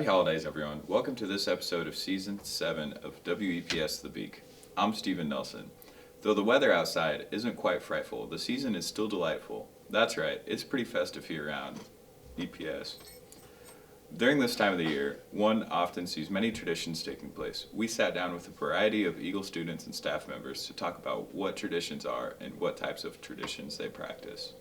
holidays, everyone. Welcome to this episode of Season 7 of W-EPS The Beak. I'm Stephen Nelson. Though the weather outside isn't quite frightful, the season is still delightful. That's right, it's pretty festive here around EPS. During this time of the year, one often sees many traditions taking place. We sat down with a variety of Eagle students and staff members to talk about what traditions are and what types of traditions they practice.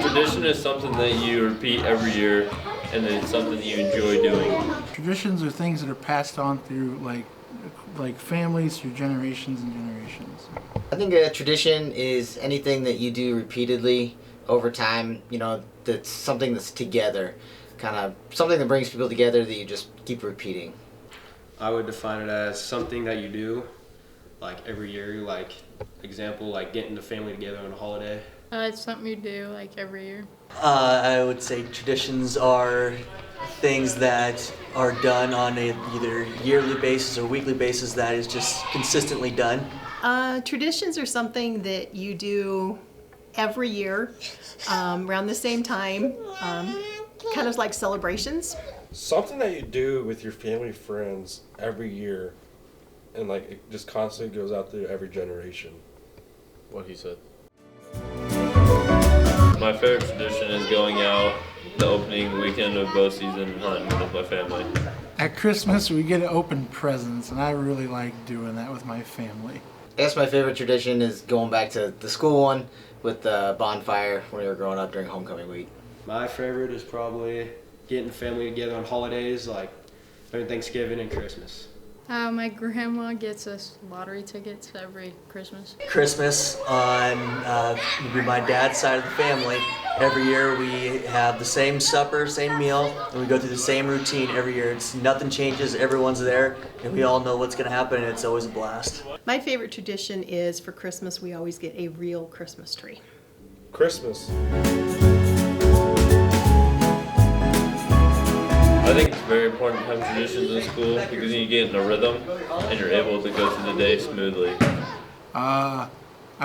Tradition is something that you repeat every year, and it's something that you enjoy doing. Traditions are things that are passed on through like families through generations and generations. I think a tradition is anything that you do repeatedly over time, that's something that's together, kind of something that brings people together that you just keep repeating. I would define it as something that you do, like every year, like example, like getting the family together on a holiday. It's something you do like every year. I would say traditions are things that are done on a either yearly basis or weekly basis that is just consistently done. Traditions are something that you do every year around the same time, kind of like celebrations. Something that you do with your family friends every year, and like it just constantly goes out through every generation. What he said. My favorite tradition is going out the opening weekend of bow season and hunting with my family. At Christmas, we get to open presents, and I really like doing that with my family. I guess my favorite tradition is going back to the school one with the bonfire when we were growing up during homecoming week. My favorite is probably getting the family together on holidays, like during Thanksgiving and Christmas. My grandma gets us lottery tickets every Christmas. Christmas on my dad's side of the family, every year we have the same supper, same meal, and we go through the same routine every year. Nothing changes, everyone's there, and we all know what's going to happen, and it's always a blast. My favorite tradition is for Christmas we always get a real Christmas tree. Christmas. I think it's very important to have traditions in school because you get in a rhythm and you're able to go through the day smoothly. I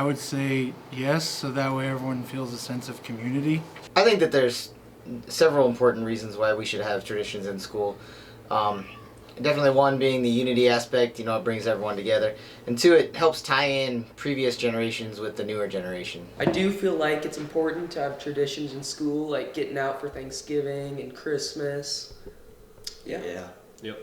would say yes, so that way everyone feels a sense of community. I think that there's several important reasons why we should have traditions in school. Definitely one being the unity aspect, it brings everyone together. And two, it helps tie in previous generations with the newer generation. I do feel like it's important to have traditions in school, like getting out for Thanksgiving and Christmas. Yeah. Yep.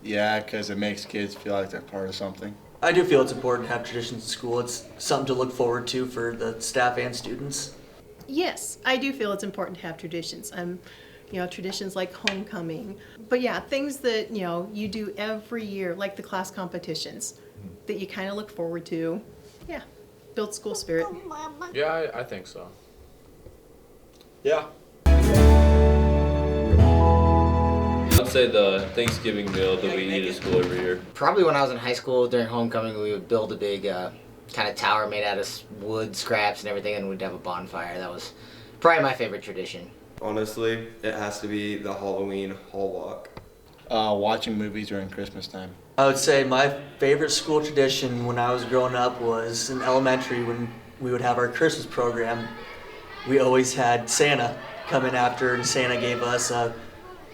Yeah, because it makes kids feel like they're part of something. I do feel it's important to have traditions in school. It's something to look forward to for the staff and students. Yes, I do feel it's important to have traditions. Traditions like homecoming. But yeah, things that, you do every year, like the class competitions, that you kind of look forward to. Yeah, build school spirit. Yeah, I think so. Yeah. I'd say the Thanksgiving meal that we eat at school every year. Probably when I was in high school during homecoming, we would build a big kind of tower made out of wood scraps and everything, and we'd have a bonfire. That was probably my favorite tradition. Honestly, it has to be the Halloween hall walk. Watching movies during Christmas time. I would say my favorite school tradition when I was growing up was in elementary when we would have our Christmas program. We always had Santa come in after, and Santa gave us a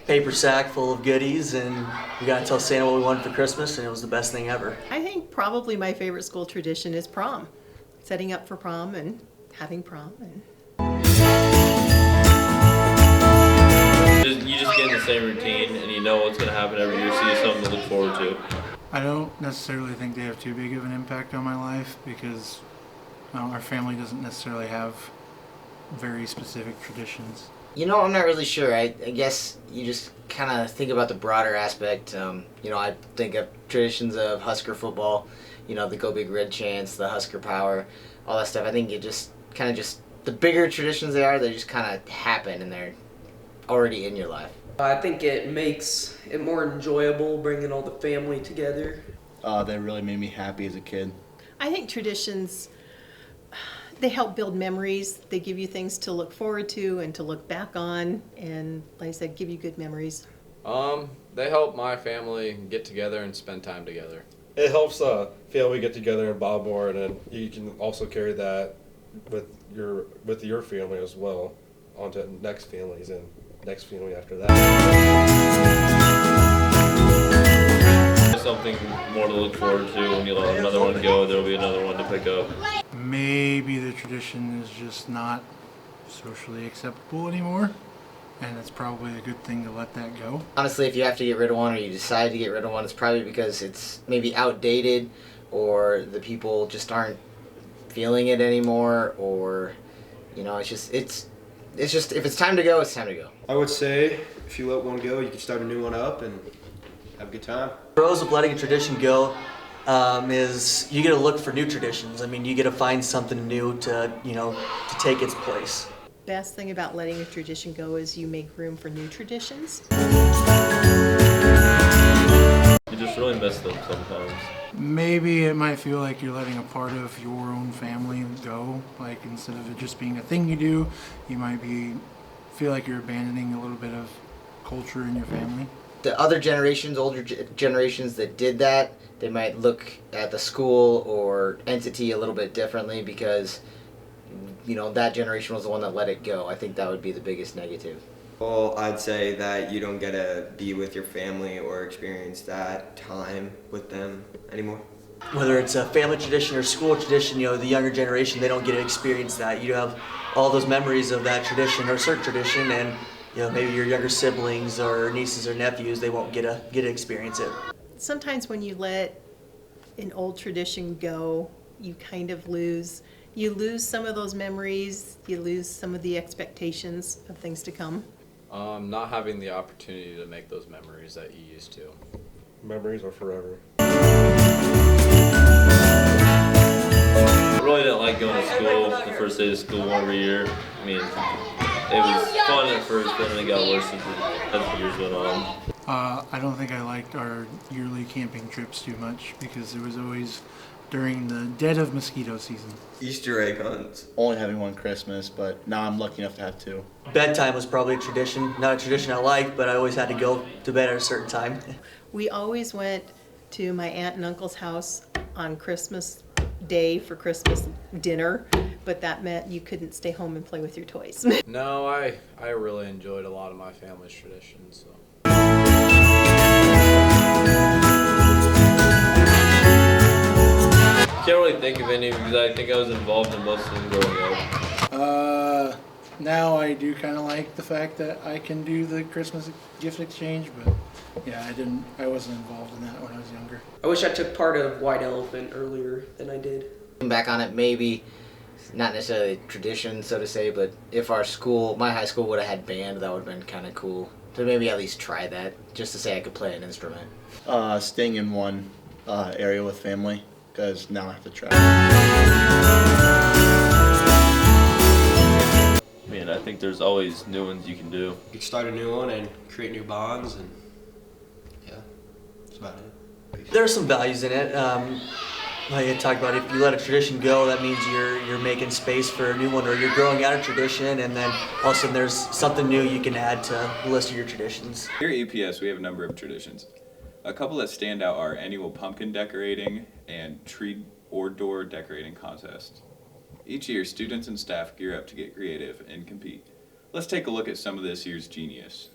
paper sack full of goodies, and we got to tell Santa what we wanted for Christmas, and it was the best thing ever. I think probably my favorite school tradition is prom. Setting up for prom and having prom. You just get in the same routine and you know what's going to happen every year, so you have something to look forward to. I don't necessarily think they have too big of an impact on my life because our family doesn't necessarily have very specific traditions. I'm not really sure. I guess you just kind of think about the broader aspect. I think of traditions of Husker football, the Go Big Red chants, the Husker power, all that stuff. I think it just kind of the bigger traditions they just kind of happen and they're already in your life. I think it makes it more enjoyable bringing all the family together. They really made me happy as a kid. I think traditions, they help build memories. They give you things to look forward to and to look back on, and like I said, give you good memories. They help my family get together and spend time together. It helps family get together and bond more, and then you can also carry that with your family as well. on to next families and next family after that. Something more to look forward to when you let another one go. There'll be another one to pick up. Maybe the tradition is just not socially acceptable anymore, and it's probably a good thing to let that go. Honestly, if you have to get rid of one or you decide to get rid of one, it's probably because it's maybe outdated or the people just aren't feeling it anymore, or it's just if it's time to go, it's time to go. I would say if you let one go, you can start a new one up and have a good time. Pros of letting a tradition go is you get to look for new traditions. I mean, you get to find something new to take its place. Best thing about letting a tradition go is you make room for new traditions. You just really miss them sometimes. Maybe it might feel like you're letting a part of your own family go. Like, instead of it just being a thing you do, you might feel like you're abandoning a little bit of culture in your family. The other generations, older generations that did that, they might look at the school or entity a little bit differently because, that generation was the one that let it go. I think that would be the biggest negative. Well, I'd say that you don't get to be with your family or experience that time with them anymore. Whether it's a family tradition or school tradition, the younger generation, they don't get to experience that. You have all those memories of that tradition or certain tradition, and maybe your younger siblings or nieces or nephews, they won't get to experience it. Sometimes when you let an old tradition go, you kind of lose some of those memories, you lose some of the expectations of things to come. Not having the opportunity to make those memories that you used to. Memories are forever. I really didn't like going to school the first day of school every year. I mean, it was fun at first, but then it got worse as the years went on. I don't think I liked our yearly camping trips too much because it was always during the dead of mosquito season. Easter egg hunts. Only having one Christmas, but now I'm lucky enough to have two. Bedtime was probably a tradition. Not a tradition I liked, but I always had to go to bed at a certain time. We always went to my aunt and uncle's house on Christmas Day for Christmas dinner, but that meant you couldn't stay home and play with your toys. No, I really enjoyed a lot of my family's traditions. So. Can't really think of any because I think I was involved in most of them growing up. Now I do kind of like the fact that I can do the Christmas gift exchange, but yeah, I wasn't involved in that when I was younger. I wish I took part of White Elephant earlier than I did. Looking back on it, maybe not necessarily a tradition, so to say, but if my high school would have had band, that would have been kind of cool. To maybe at least try that, just to say I could play an instrument. Staying in one area with family, because now I have to travel. I mean, I think there's always new ones you can do. You can start a new one and create new bonds, and yeah, that's about it. There are some values in it. Like I talked about, if you let a tradition go, that means you're making space for a new one, or you're growing out a tradition, and then all of a sudden there's something new you can add to the list of your traditions. Here at EPS, we have a number of traditions. A couple that stand out are annual pumpkin decorating and tree or door decorating contests. Each year, students and staff gear up to get creative and compete. Let's take a look at some of this year's genius.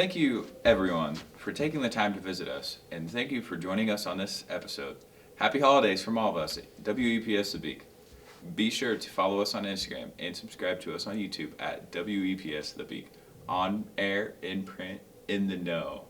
Thank you, everyone, for taking the time to visit us, and thank you for joining us on this episode. Happy holidays from all of us at W-EPS The Beak. Be sure to follow us on Instagram and subscribe to us on YouTube at W-EPS The Beak. On air, in print, in the know.